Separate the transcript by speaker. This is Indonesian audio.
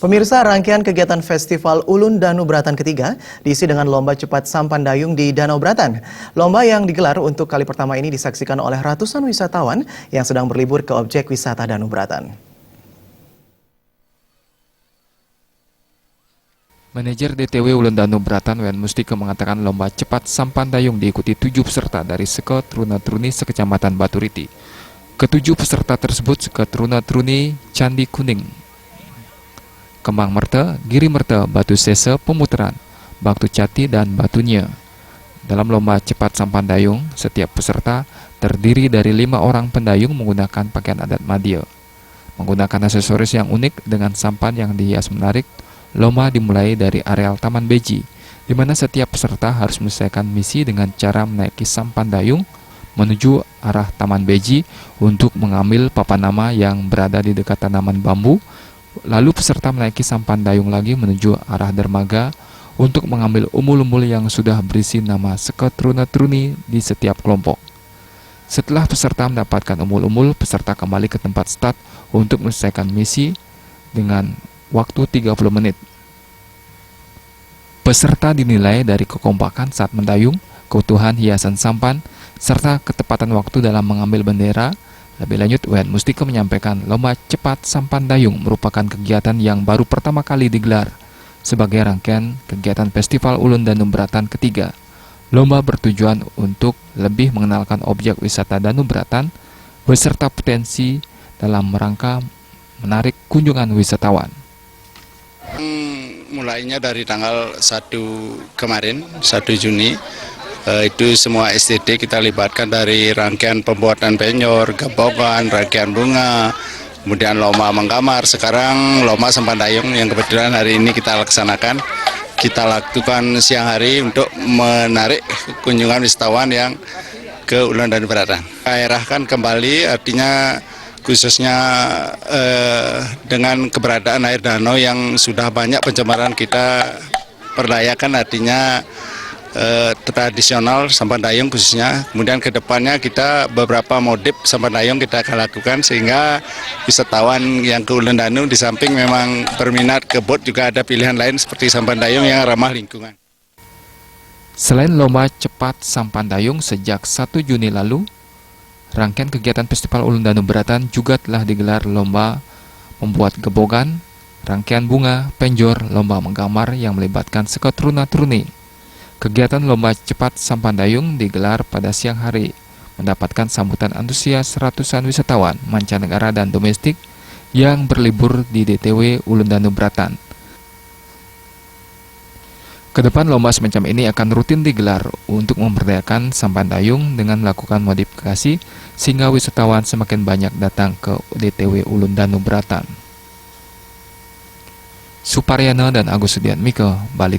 Speaker 1: Pemirsa, rangkaian kegiatan Festival Ulun Danu Bratan ketiga diisi dengan lomba cepat sampan dayung di Danau Bratan. Lomba yang digelar untuk kali pertama ini disaksikan oleh ratusan wisatawan yang sedang berlibur ke objek wisata Danau Bratan.
Speaker 2: Manajer DTW Ulun Danu Bratan Wen Mustike mengatakan lomba cepat sampan dayung diikuti 7 peserta dari Seke Truna-Truni sekecamatan Baturiti. Ketujuh peserta tersebut Seke Truna-Truni Candi Kuning, Kembang Merte, Giri Merte, Batu Sese, Pemutaran, Batu Cati, dan Batunya. Dalam lomba cepat sampan dayung, setiap peserta terdiri dari 5 orang pendayung menggunakan pakaian adat Madya. Menggunakan aksesoris yang unik dengan sampan yang dihias menarik, lomba dimulai dari areal Taman Beji, di mana setiap peserta harus menyelesaikan misi dengan cara menaiki sampan dayung menuju arah Taman Beji untuk mengambil papan nama yang berada di dekat tanaman bambu. Lalu peserta menaiki sampan dayung lagi menuju arah dermaga untuk mengambil umbul-umbul yang sudah berisi nama Seke Truna-Truni di setiap kelompok. Setelah peserta mendapatkan umbul-umbul, peserta kembali ke tempat start untuk menyelesaikan misi dengan waktu 30 menit. Peserta dinilai dari kekompakan saat mendayung, keutuhan hiasan sampan, serta ketepatan waktu dalam mengambil bendera. Lebih lanjut, Wen Mustike menyampaikan lomba cepat sampan dayung merupakan kegiatan yang baru pertama kali digelar sebagai rangkaian kegiatan Festival Ulun Danu Bratan ketiga. Lomba bertujuan untuk lebih mengenalkan objek wisata Danu Bratan beserta potensi dalam rangka menarik kunjungan wisatawan.
Speaker 3: Mulainya dari tanggal 1 kemarin, 1 Juni. Itu semua STD kita libatkan dari rangkaian pembuatan penyor, gebogan, rangkaian bunga, kemudian lomba menggambar. Sekarang lomba sampan dayung yang kebetulan hari ini kita laksanakan. Kita lakukan siang hari untuk menarik kunjungan wisatawan yang ke Ulun Danu Bratan. Arahkan kembali artinya khususnya dengan keberadaan air danau yang sudah banyak pencemaran kita perdayakan, artinya tradisional sampan dayung khususnya. Kemudian ke depannya kita beberapa modif sampan dayung kita akan lakukan sehingga wisatawan yang ke Ulun Danu di samping memang berminat ke bot juga ada pilihan lain seperti sampan dayung yang ramah lingkungan.
Speaker 2: Selain lomba cepat sampan dayung sejak 1 Juni lalu, rangkaian kegiatan Festival Ulun Danu Bratan juga telah digelar lomba membuat gebogan, rangkaian bunga, penjor, lomba menggambar yang melibatkan Seke Truna-Truni. Kegiatan lomba cepat sampan dayung digelar pada siang hari, mendapatkan sambutan antusias ratusan wisatawan mancanegara dan domestik yang berlibur di DTW Ulun Danu Bratan. Kedepan lomba semacam ini akan rutin digelar untuk memberdayakan sampan dayung dengan melakukan modifikasi sehingga wisatawan semakin banyak datang ke DTW Ulun Danu Bratan. Suparyana dan Agus Sudiatmike, Bali.